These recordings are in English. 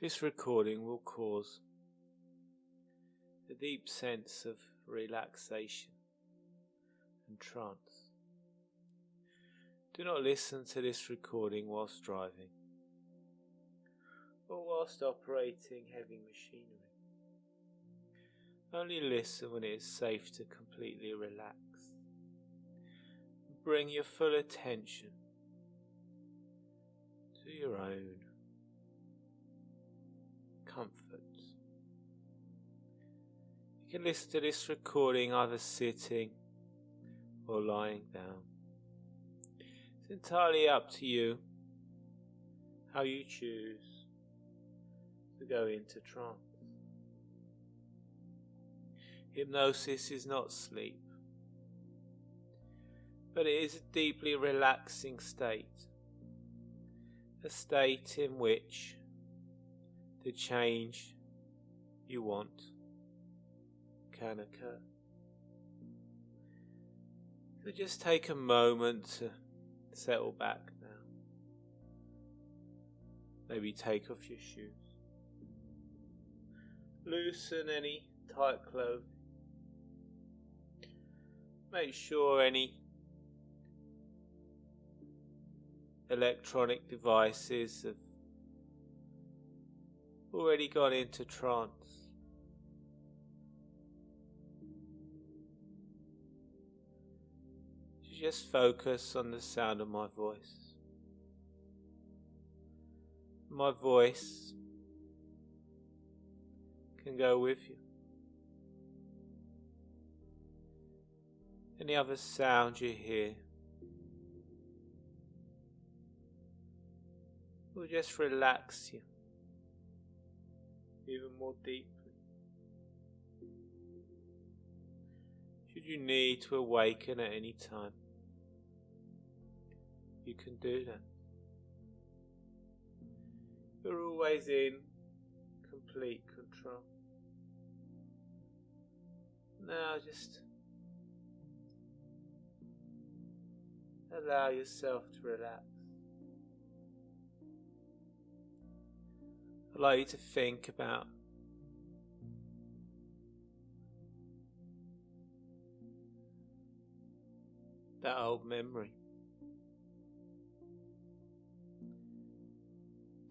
This recording will cause a deep sense of relaxation and trance. Do not listen to this recording whilst driving or whilst operating heavy machinery. Only listen when it is safe to completely relax. Bring your full attention to your own comfort. You can listen to this recording either sitting or lying down. It's entirely up to you how you choose to go into trance. Hypnosis is not sleep, but it is a deeply relaxing state, a state in which the change you want can occur. So just take a moment to settle back now. Maybe take off your shoes. Loosen any tight clothing. Make sure any electronic devices have already gone into trance. Just focus on the sound of my voice. My voice can go with you. Any other sound you hear will just relax you even more deeply. Should you need to awaken at any time, you can do that. You're always in complete control. Now just allow yourself to relax. I'd like you to think about that old memory,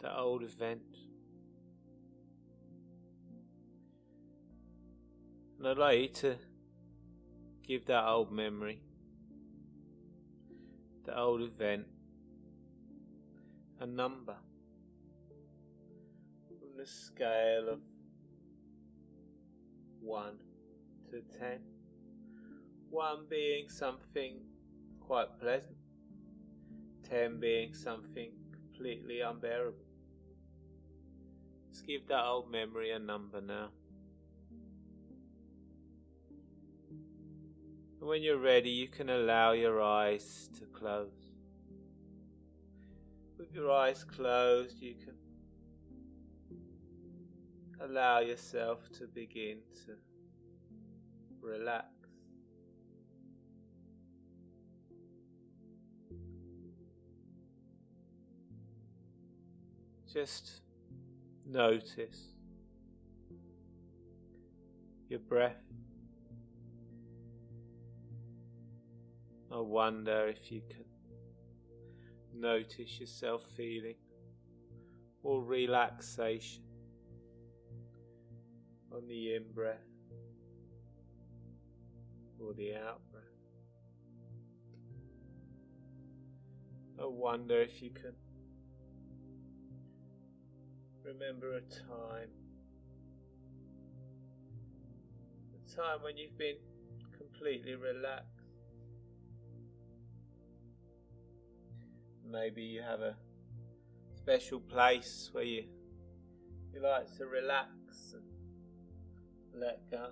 that old event, and I'd like you to give that old memory, that old event, a number on the scale of 1 to 10. 1 being something quite pleasant, 10 being something completely unbearable. Let's give that old memory a number now. And when you're ready, you can allow your eyes to close. With your eyes closed, you can allow yourself to begin to relax. Just notice your breath. I wonder if you can notice yourself feeling more relaxation on the in-breath or the out-breath. I wonder if you can remember a time when you've been completely relaxed. Maybe you have a special place where you like to relax and let go.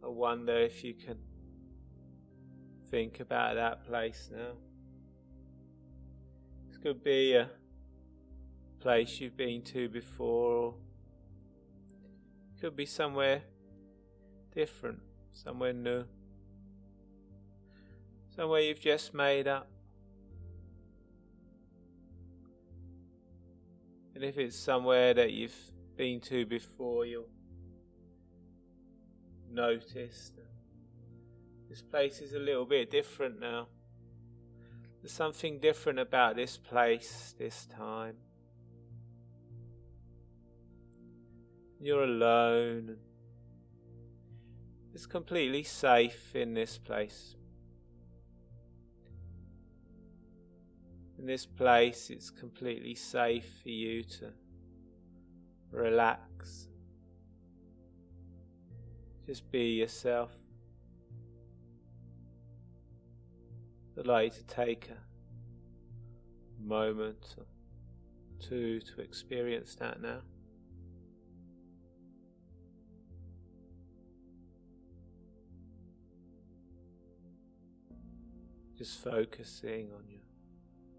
I wonder if you can think about that place now. This could be a place you've been to before, or it could be somewhere different, somewhere new, somewhere you've just made up. And if it's somewhere that you've been to before, you'll notice that this place is a little bit different now. There's something different about this place, this time. You're alone. It's completely safe in this place. In this place, it's completely safe for you to relax. Just be yourself. I'd like you to take a moment or two to experience that now. Just focusing on your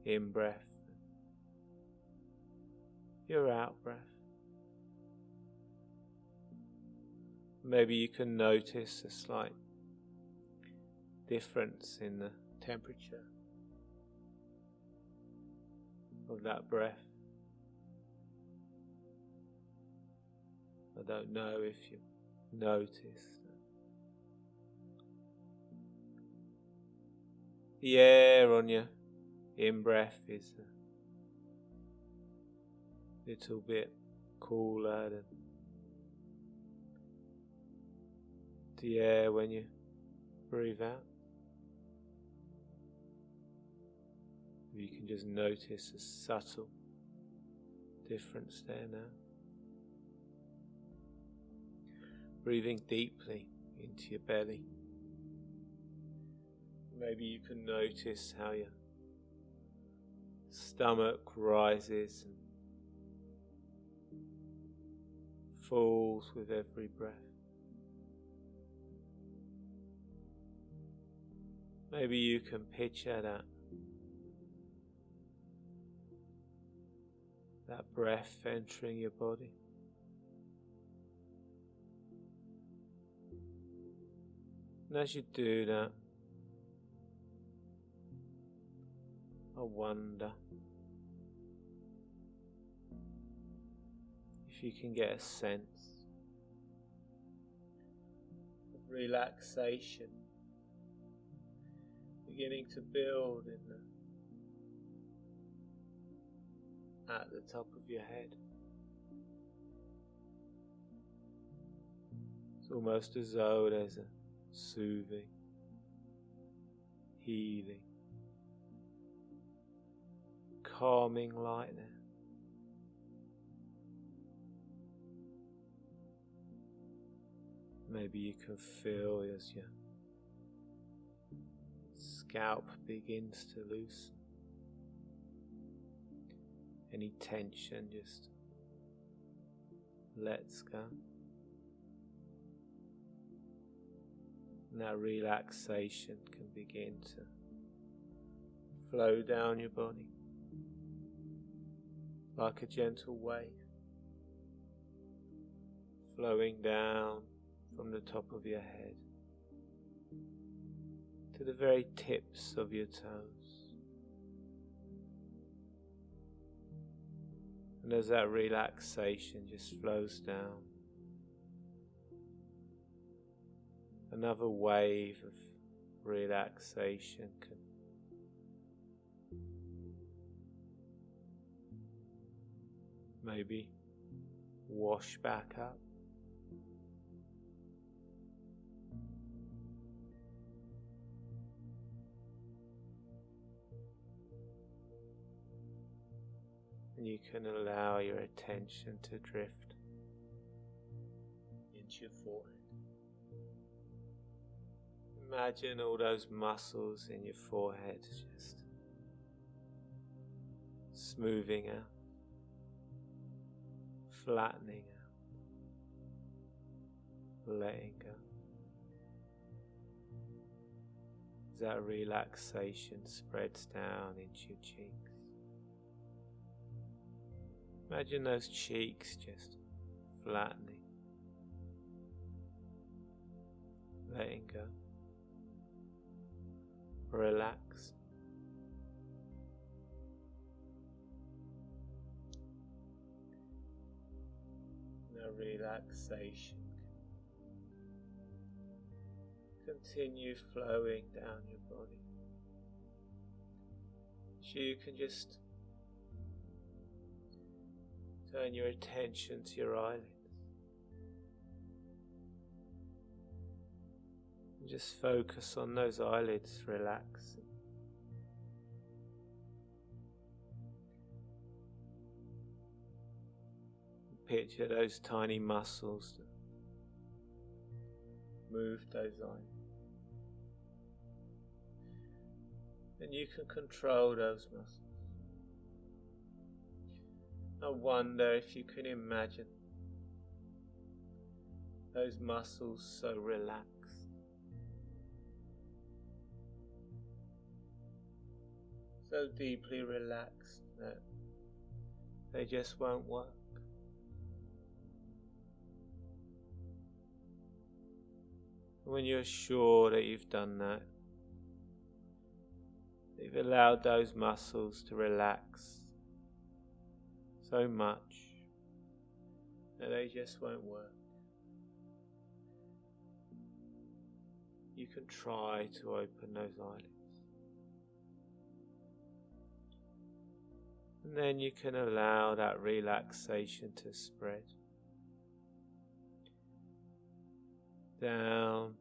in-breath, your out-breath. Maybe you can notice a slight difference in the temperature of that breath. I don't know if you noticed. The air on your in-breath is a little bit cooler than the air when you breathe out. You can just notice a subtle difference there now. Breathing deeply into your belly. Maybe you can notice how your stomach rises and falls with every breath. Maybe you can picture that breath entering your body. And as you do that, I wonder if you can get a sense of relaxation beginning to build at the top of your head. It's almost as though there's a soothing, healing, calming light there. Maybe you can feel as your scalp begins to loosen. Any tension just lets go. And that relaxation can begin to flow down your body like a gentle wave, flowing down from the top of your head to the very tips of your toes. And as that relaxation just flows down, another wave of relaxation can maybe wash back up. And you can allow your attention to drift into your forehead. Imagine all those muscles in your forehead just smoothing out, flattening out, letting go. As that relaxation spreads down into your cheeks. Imagine those cheeks just flattening, letting go, relax. that relaxation continue flowing down your body. So you can just turn your attention to your eyelids and just focus on those eyelids relaxing. Picture those tiny muscles that move those eyelids. And you can control those muscles. I wonder if you can imagine those muscles so relaxed, so deeply relaxed that they just won't work. When you're sure that you've done that, you've allowed those muscles to relax so much that they just won't work, you can try to open those eyelids. And then you can allow that relaxation to spread down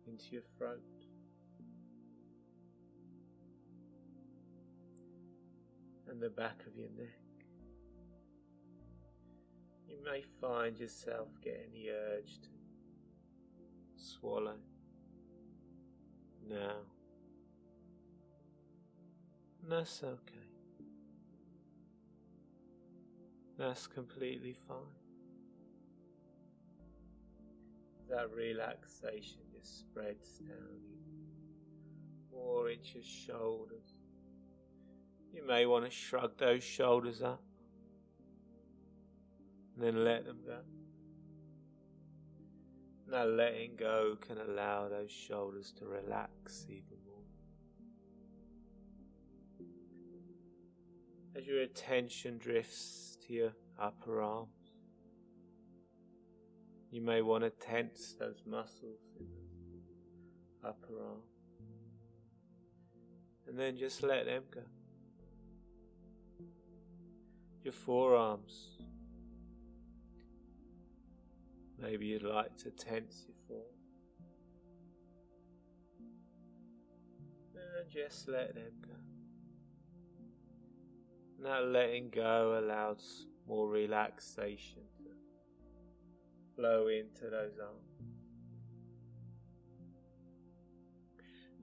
into your throat, and the back of your neck. You may find yourself getting the urge to swallow now, and that's okay. That's completely fine. That relaxation just spreads down more into your shoulders. You may want to shrug those shoulders up and then let them go. Now letting go can allow those shoulders to relax even more. As your attention drifts to your upper arms, you may want to tense those muscles in the upper arm and then just let them go. Your forearms, maybe you'd like to tense your forearms and just let them go. Now letting go allows more relaxation to flow into those arms.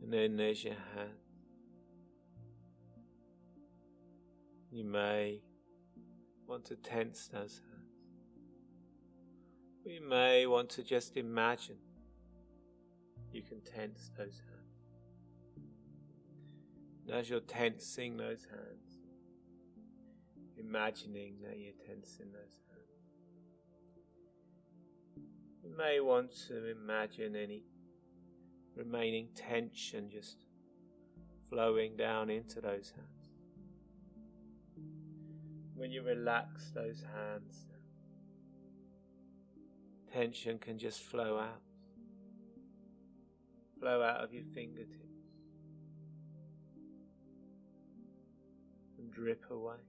And then there's your hands. You may want to tense those hands. We may want to just imagine you can tense those hands. And as you're tensing those hands, imagining that you're tensing those hands, you may want to imagine any remaining tension just flowing down into those hands. When you relax those hands, tension can just flow out of your fingertips and drip away,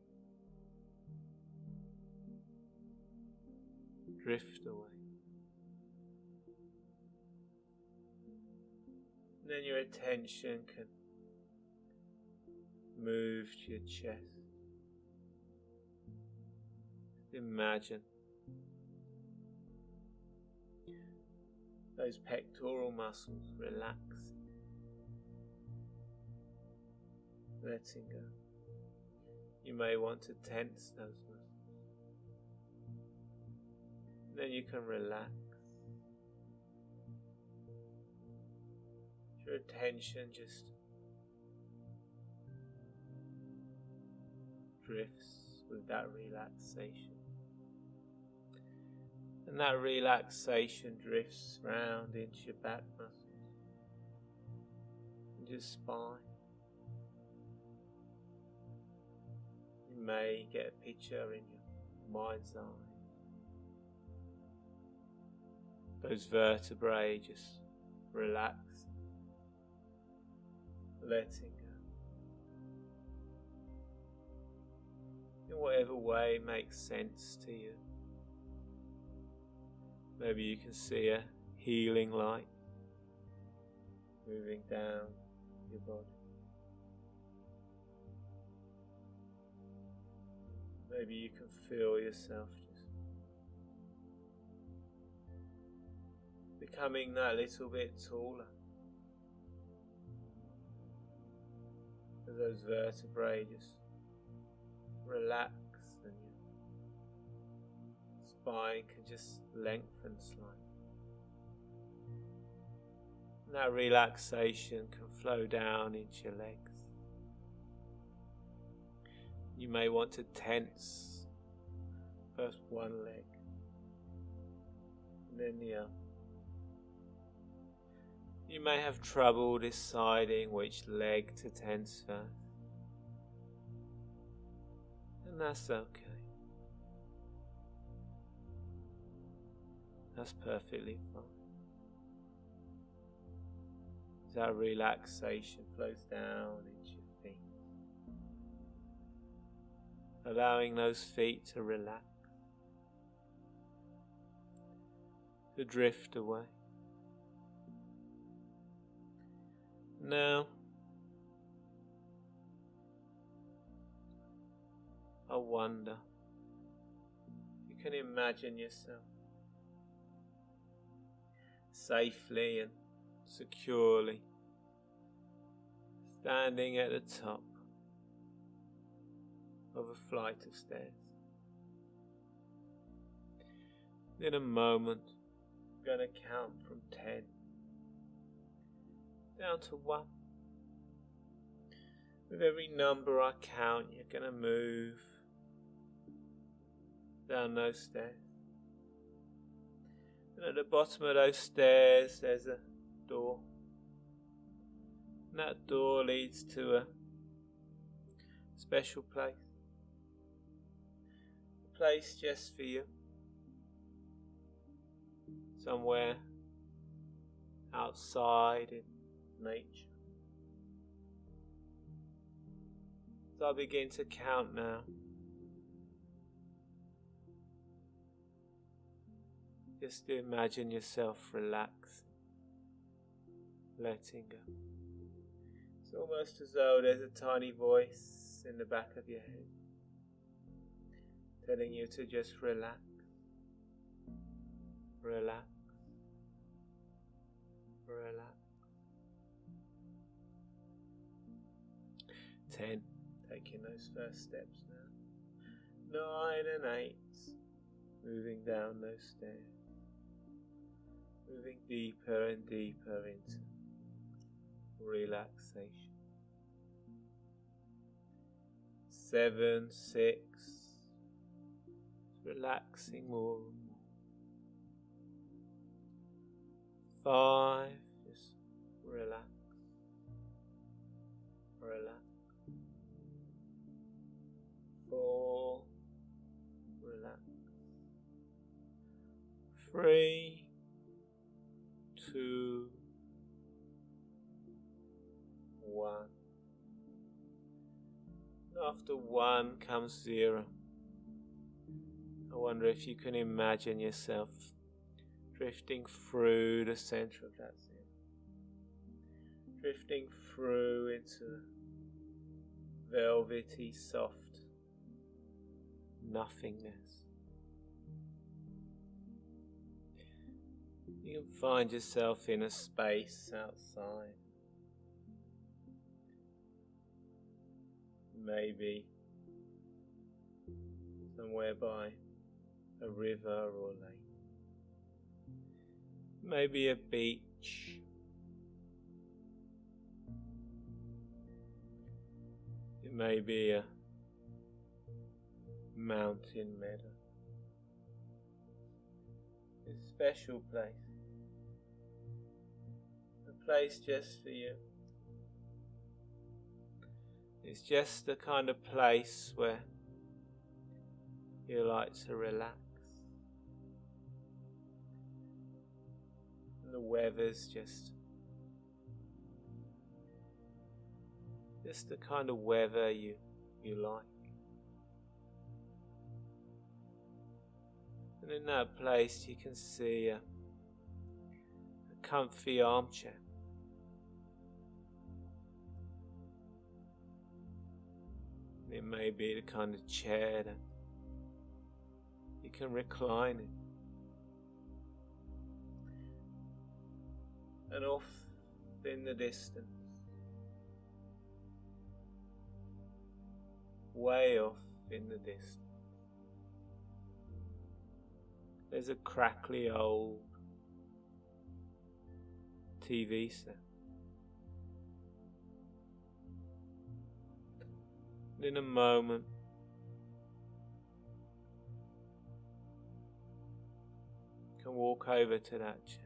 drift away. And then your attention can move to your chest. Imagine those pectoral muscles relaxing, letting go. You may want to tense those muscles. Then you can relax. Your attention just drifts with that relaxation. And that relaxation drifts round into your back muscles and your spine. You may get a picture in your mind's eye. Those vertebrae just relax, letting go. In whatever way makes sense to you. Maybe you can see a healing light moving down your body. Maybe you can feel yourself just becoming that little bit taller. As those vertebrae just relax and your spine can just lengthen slightly. And that relaxation can flow down into your legs. You may want to tense first one leg and then the other. You may have trouble deciding which leg to tense first, and that's okay. That's perfectly fine. As that relaxation flows down into your feet, allowing those feet to relax, to drift away. Now, I wonder if you can imagine yourself safely and securely standing at the top of a flight of stairs. In a moment, I'm going to count from 10 down to 1. With every number I count, you're going to move down those stairs. And at the bottom of those stairs, there's a door. And that door leads to a special place. A place just for you. Somewhere outside in nature. So I begin to count now. Just to imagine yourself relaxing, letting go. It's almost as though there's a tiny voice in the back of your head telling you to just relax, relax, relax. 10, taking those first steps now. 9 and 8, moving down those stairs. Moving deeper and deeper into relaxation. 7, 6, relaxing more and more. 5, just relax, relax. 4, relax. 3, 2, 1. After 1 comes 0. I wonder if you can imagine yourself drifting through the center of that 0. Drifting through into velvety, soft nothingness. You can find yourself in a space outside. Maybe somewhere by a river or lake. Maybe a beach. It may be a mountain meadow. A special place. A place just for you. It's just the kind of place where you like to relax. And the weather's just the kind of weather you like. And in that place you can see a comfy armchair. It may be the kind of chair that you can recline in. And off in the distance, way off in the distance, there's a crackly old TV set. And in a moment, you can walk over to that chair.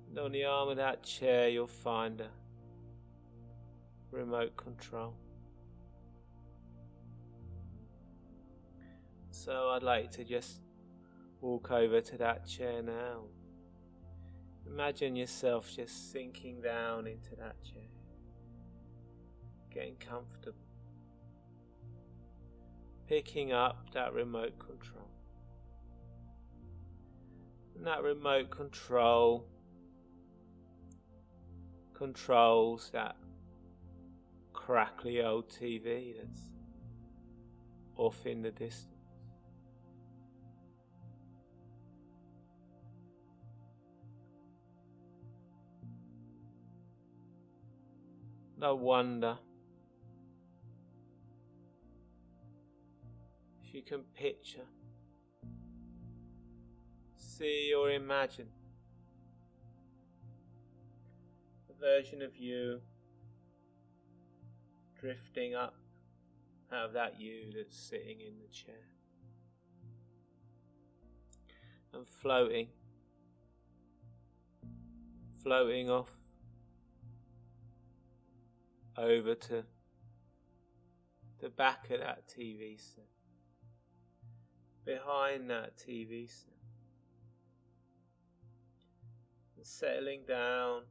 And on the arm of that chair you'll find a remote control. So I'd like to just walk over to that chair now. Imagine yourself just sinking down into that chair, getting comfortable, picking up that remote control. And that remote control controls that crackly old TV that's off in the distance. No wonder if you can picture, see or imagine a version of you drifting up out of that you that's sitting in the chair and floating off over to the back of that TV set, behind that TV set, and settling down,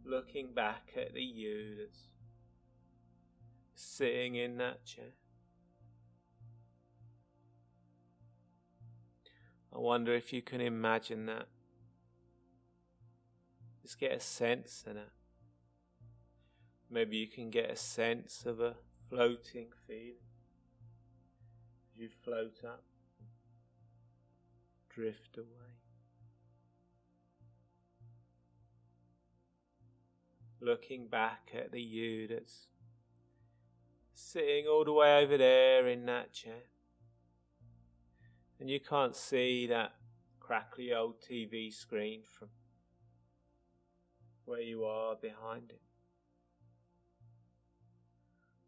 looking back at the you that's sitting in that chair. I wonder if you can imagine that. Just get a sense of that. Maybe you can get a sense of a floating feeling as you float up, drift away. Looking back at the you that's sitting all the way over there in that chair. And you can't see that crackly old TV screen from where you are behind it.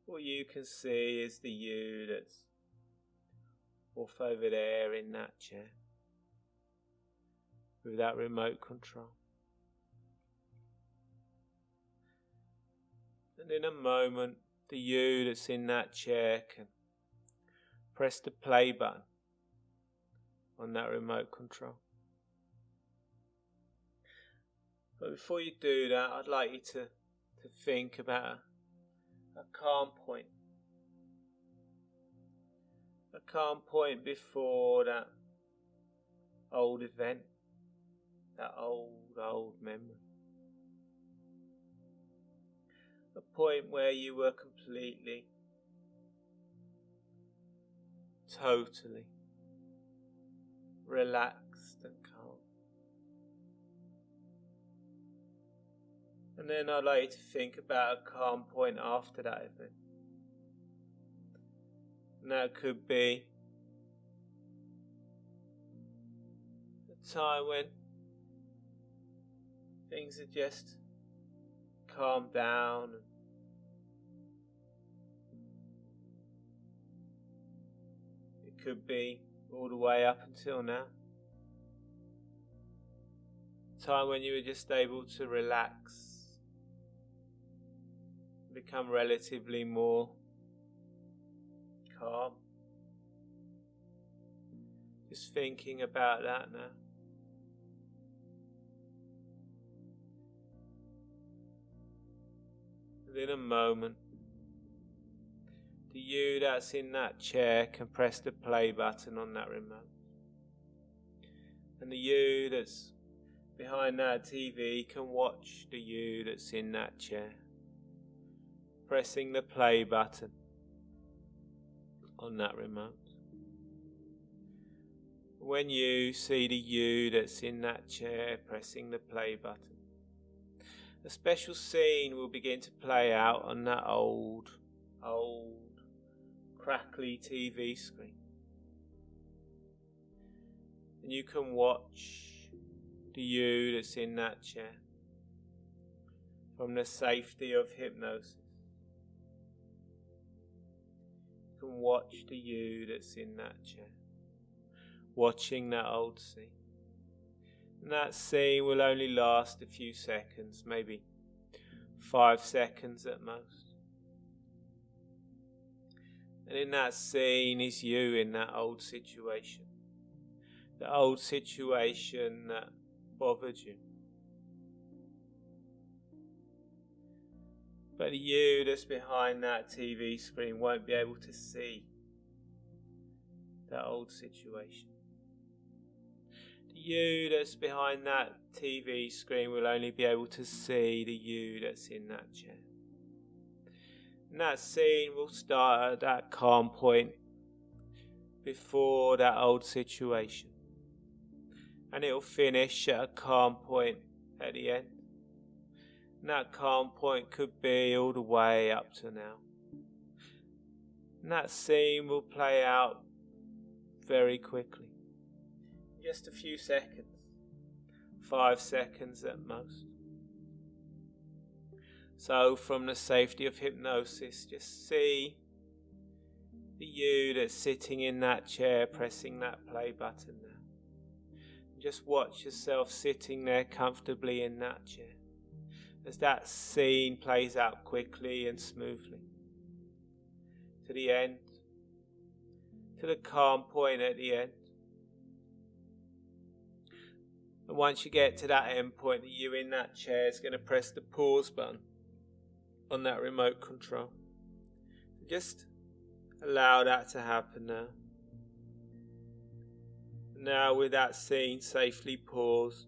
What you can see is the you that's off over there in that chair with that remote control. And in a moment, the you that's in that chair can press the play button on that remote control. But before you do that, I'd like you to think about a calm point. A calm point before that old event, that old memory. A point where you were completely, totally relaxed and calm. And then I'd like you to think about a calm point after that event. And that could be a time when things are just calmed down and it could be all the way up until now. A time when you were just able to relax become relatively more calm. Just thinking about that now. Within a moment, the you that's in that chair can press the play button on that remote. And the you that's behind that TV can watch the you that's in that chair, pressing the play button on that remote. When you see the you that's in that chair pressing the play button, a special scene will begin to play out on that old, crackly TV screen. And you can watch the you that's in that chair from the safety of hypnosis. You can watch the you that's in that chair, watching that old scene. And that scene will only last a few seconds, maybe 5 seconds at most. And in that scene is you in that old situation. The old situation that bothered you. But the you that's behind that TV screen won't be able to see that old situation. The you that's behind that TV screen will only be able to see the you that's in that chair. And that scene will start at that calm point before that old situation. And it will finish at a calm point at the end. And that calm point could be all the way up to now. And that scene will play out very quickly. Just a few seconds. 5 seconds at most. So from the safety of hypnosis, just see the you that's sitting in that chair pressing that play button now. Just watch yourself sitting there comfortably in that chair as that scene plays out quickly and smoothly to the end, to the calm point at the end. And once you get to that end point, the you in that chair is going to press the pause button on that remote control. Just allow that to happen now. Now with that scene safely paused,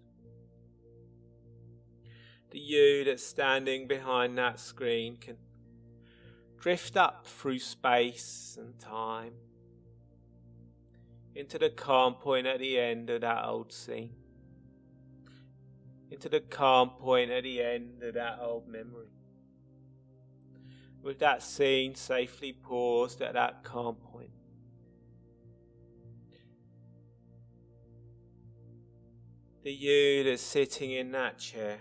the you that's standing behind that screen can drift up through space and time into the calm point at the end of that old scene, into the calm point at the end of that old memory. With that scene safely paused at that calm point, the you that's sitting in that chair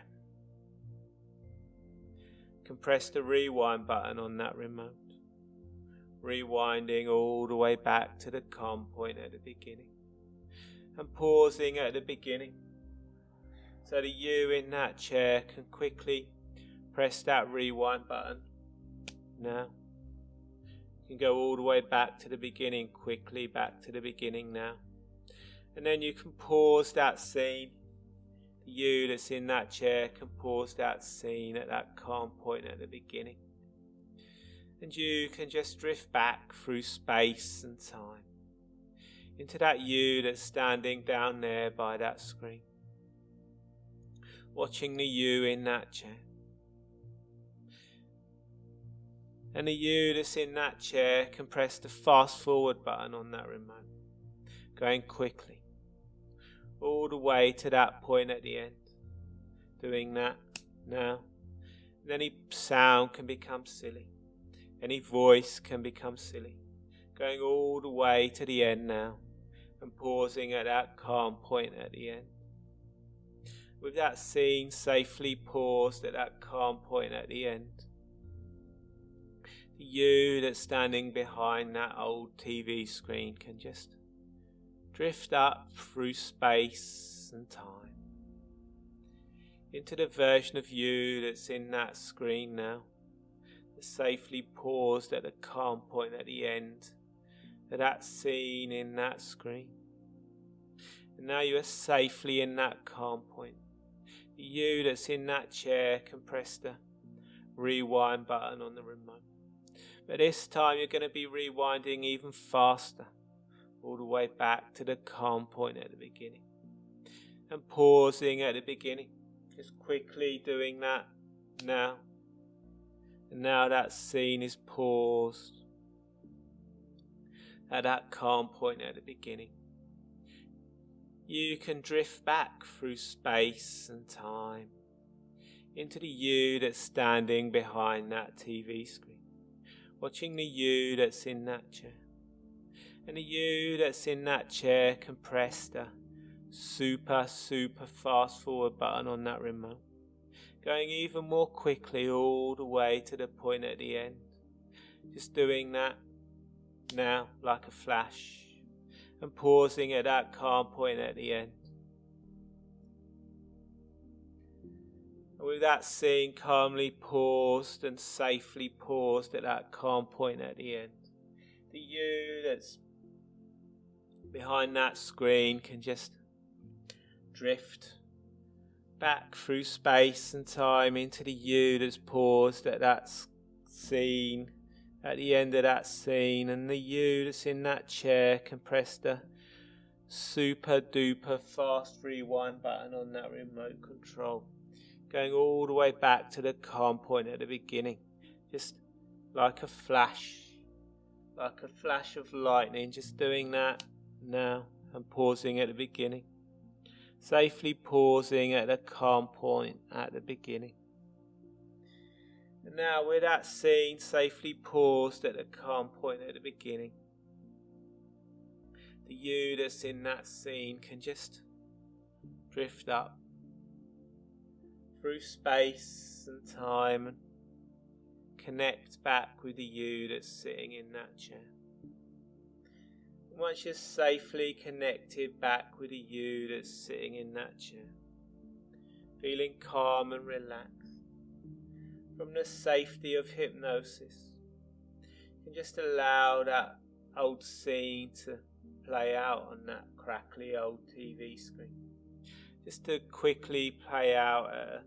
can press the rewind button on that remote, rewinding all the way back to the calm point at the beginning and pausing at the beginning, so the you in that chair can quickly press that rewind button now. You can go all the way back to the beginning, quickly back to the beginning now. And then you can pause that scene. The you that's in that chair can pause that scene at that calm point at the beginning. And you can just drift back through space and time into that you that's standing down there by that screen, watching the you in that chair. And the you that's in that chair can press the fast forward button on that remote, going quickly all the way to that point at the end. Doing that now. And any sound can become silly. Any voice can become silly. Going all the way to the end now and pausing at that calm point at the end. With that scene safely paused at that calm point at the end, the you that's standing behind that old TV screen can just drift up through space and time into the version of you that's in that screen now, safely paused at the calm point at the end of that scene in that screen. And now you are safely in that calm point. You that's in that chair can press the rewind button on the remote. But this time you're going to be rewinding even faster, all the way back to the calm point at the beginning. And pausing at the beginning. Just quickly doing that now. And now that scene is paused at that calm point at the beginning. You can drift back through space and time into the you that's standing behind that TV screen, watching the you that's in that chair. And the you that's in that chair can press the super fast forward button on that remote, going even more quickly all the way to the point at the end. Just doing that now like a flash and pausing at that calm point at the end. And with that scene calmly paused and safely paused at that calm point at the end, the you that's behind that screen can just drift back through space and time into the you that's paused at that scene, at the end of that scene, and the you that's in that chair can press the super duper fast rewind button on that remote control, going all the way back to the calm point at the beginning, just like a flash of lightning, just doing that now and pausing at the beginning, safely pausing at the calm point at the beginning. And now with that scene safely paused at the calm point at the beginning, the you that's in that scene can just drift up through space and time and connect back with the you that's sitting in that chair. And once you're safely connected back with the you that's sitting in that chair, feeling calm and relaxed, from the safety of hypnosis, you can just allow that old scene to play out on that crackly old TV screen. Just to quickly play out at a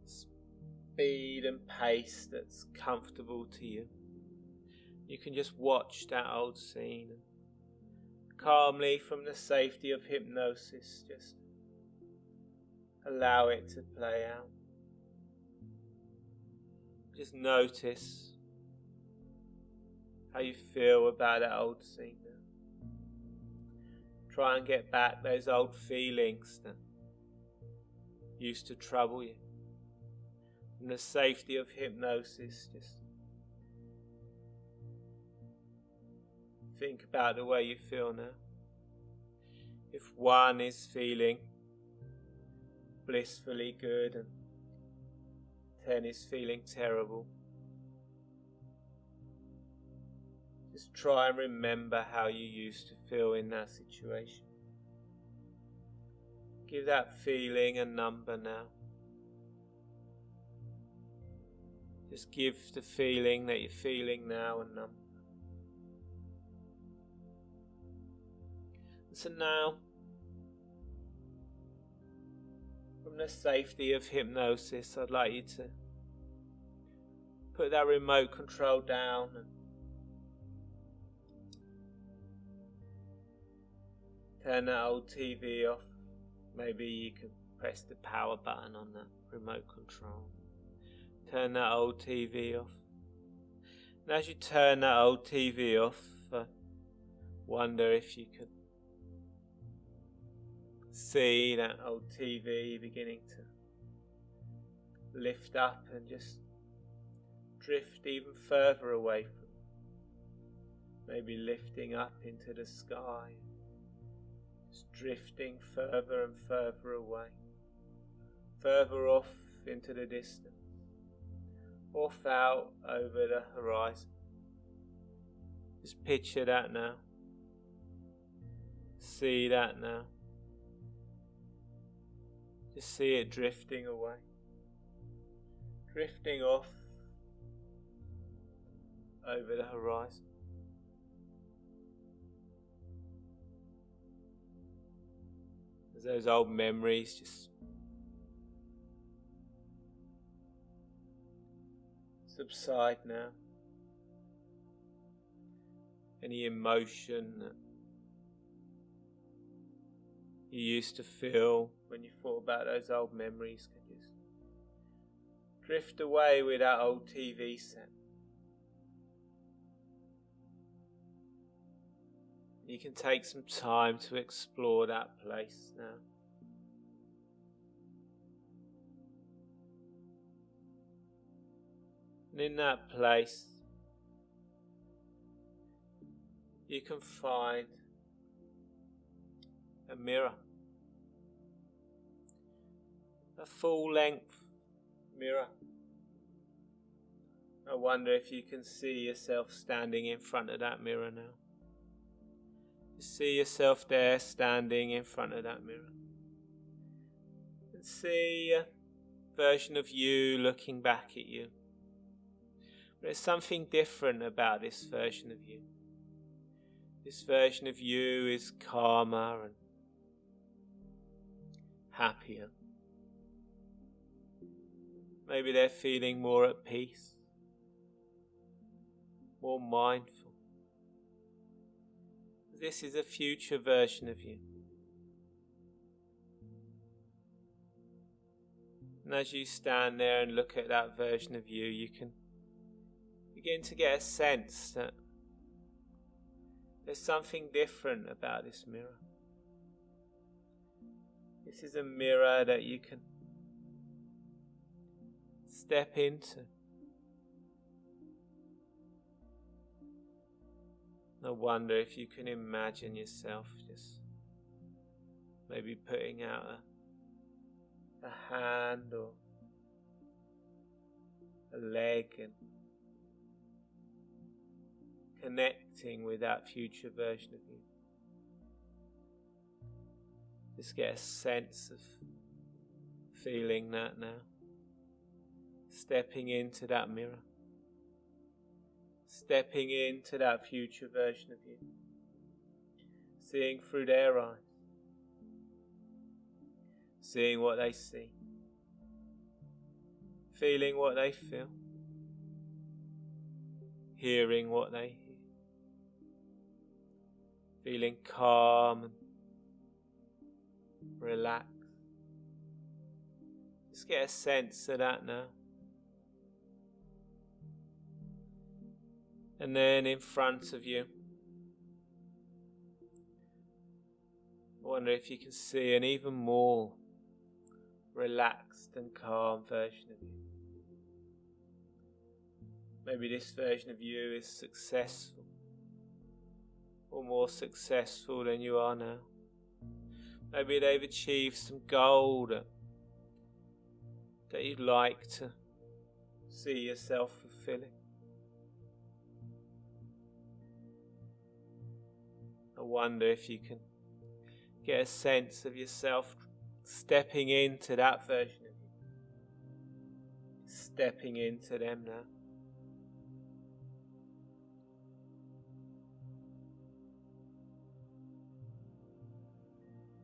speed and pace that's comfortable to you. You can just watch that old scene and calmly, from the safety of hypnosis, just allow it to play out. Just notice how you feel about that old scene now. Try and get back those old feelings that used to trouble you. In the safety of hypnosis, just think about the way you feel now. If 1 is feeling blissfully good and 10 is feeling terrible, just try and remember how you used to feel in that situation. Give that feeling a number now. Just give the feeling that you're feeling now a number. So now, from the safety of hypnosis, I'd like you to put that remote control down and turn that old TV off. Maybe you can press the power button on that remote control. Turn that old TV off. And as you turn that old TV off, I wonder if you could see that old TV beginning to lift up and just drift even further away from it. Maybe lifting up into the sky, just drifting further and further away, further off into the distance, off out over the horizon. Just picture that now. See that now. Just see it drifting away. drifting off over the horizon. As those old memories just subside now. Any emotion that you used to feel when you thought about those old memories can just drift away with that old TV set. You can take some time to explore that place now. And in that place, you can find a mirror. A full-length mirror. I wonder if you can see yourself standing in front of that mirror now. See yourself there standing in front of that mirror. And see a version of you looking back at you. There's something different about this version of you. This version of you is calmer and happier. Maybe they're feeling more at peace, more mindful. This is a future version of you. And as you stand there and look at that version of you, you can begin to get a sense that there's something different about this mirror. This is a mirror that you can step into. I wonder if you can imagine yourself just maybe putting out a hand or a leg and connecting with that future version of you. Just get a sense of feeling that now. Stepping into that mirror. Stepping into that future version of you. Seeing through their eyes. Seeing what they see. Feeling what they feel. Hearing what they hear. Feeling calm and relaxed. Just get a sense of that now. And then in front of you, I wonder if you can see an even more relaxed and calm version of you. Maybe this version of you is successful, or more successful than you are now. Maybe they've achieved some goal that you'd like to see yourself fulfilling. I wonder if you can get a sense of yourself stepping into that version of you. Stepping into them now.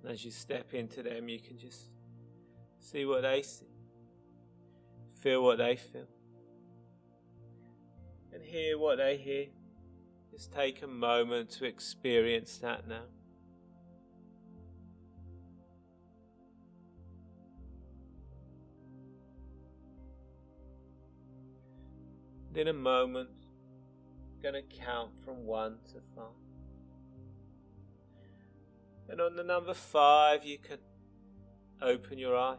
As you step into them, you can just see what they see. Feel what they feel. And hear what they hear. Just take a moment to experience that now. And in a moment, I'm going to count from 1 to 5. And on the number 5, you can open your eyes,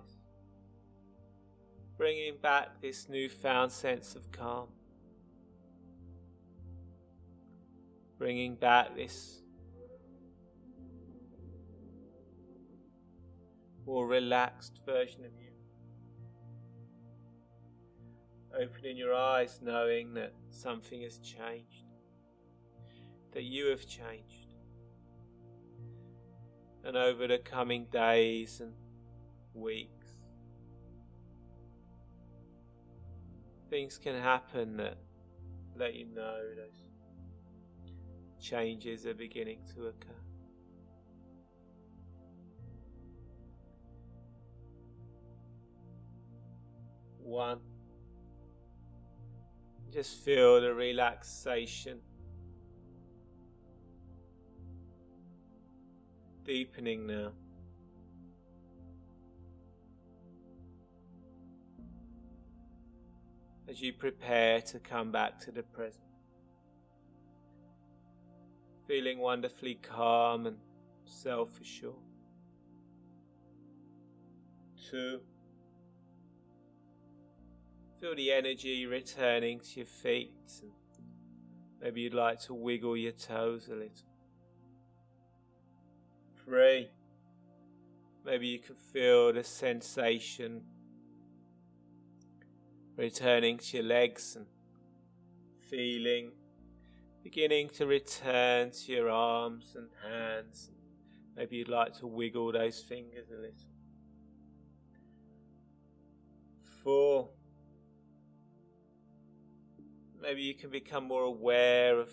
bringing back this newfound sense of calm. Bringing back this more relaxed version of you. Opening your eyes knowing that something has changed. That you have changed. And over the coming days and weeks, things can happen that let you know those changes are beginning to occur. One, just feel the relaxation deepening now. As you prepare to come back to the present, feeling wonderfully calm and self-assured. 2, feel the energy returning to your feet, and maybe you'd like to wiggle your toes a little. 3, maybe you can feel the sensation returning to your legs and feeling beginning to return to your arms and hands. Maybe you'd like to wiggle those fingers a little. 4, maybe you can become more aware of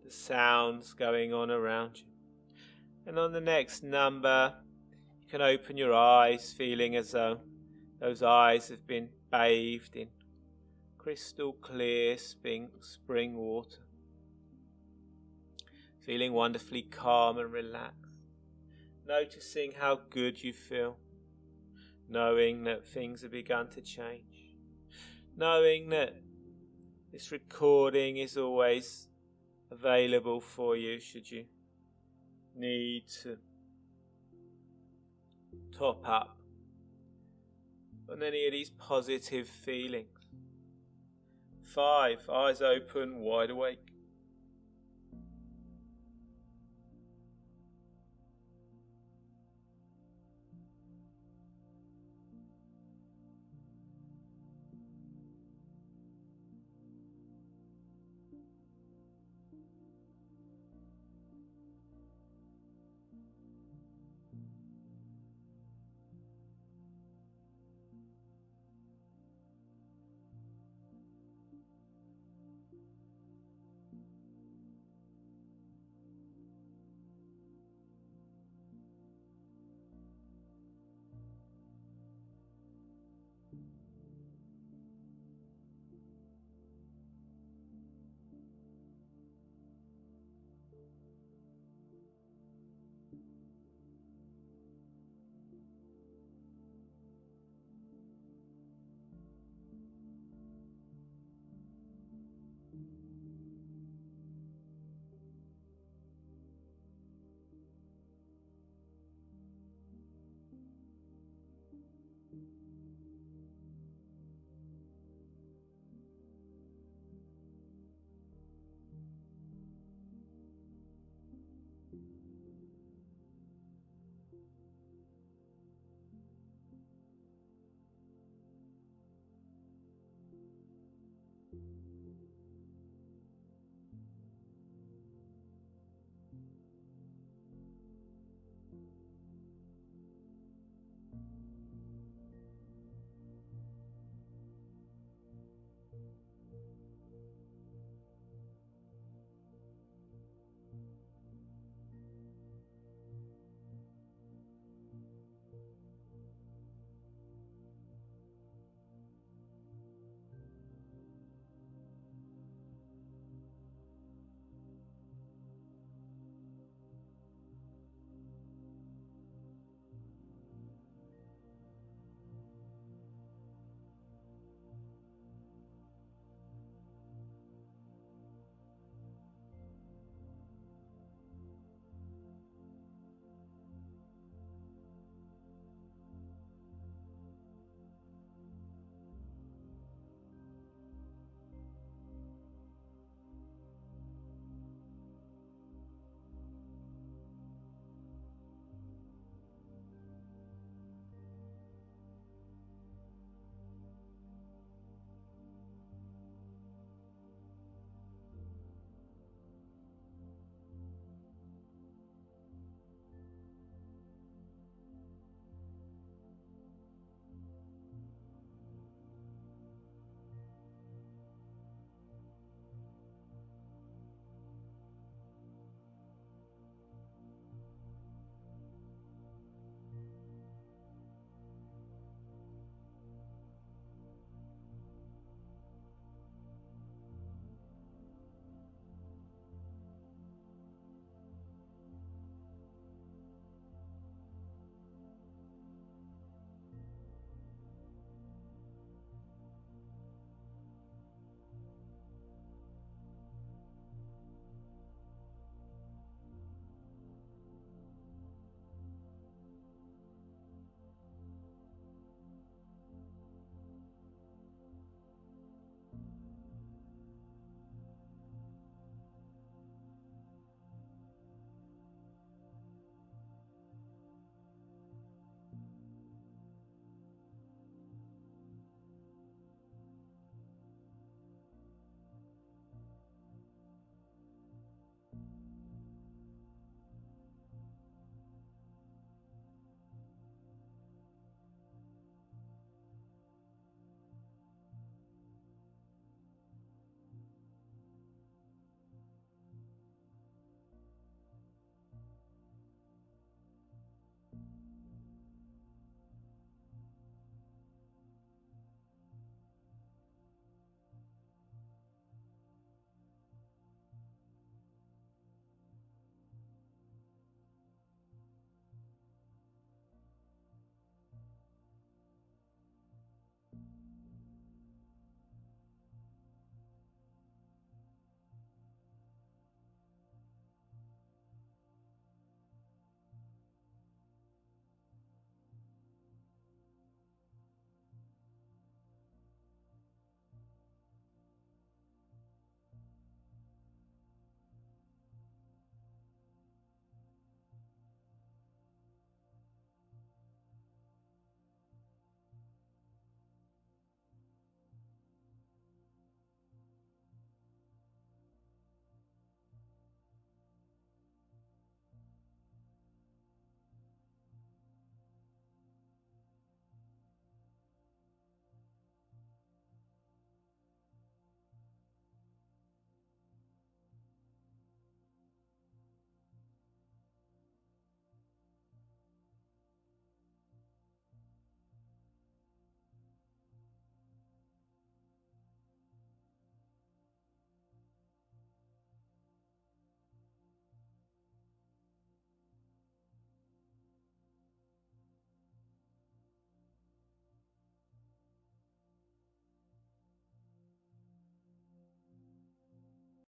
the sounds going on around you. And on the next number, you can open your eyes, feeling as though those eyes have been bathed in crystal clear spring water. Feeling wonderfully calm and relaxed. Noticing how good you feel. Knowing that things have begun to change. Knowing that this recording is always available for you should you need to top up on any of these positive feelings. 5, eyes open, wide awake.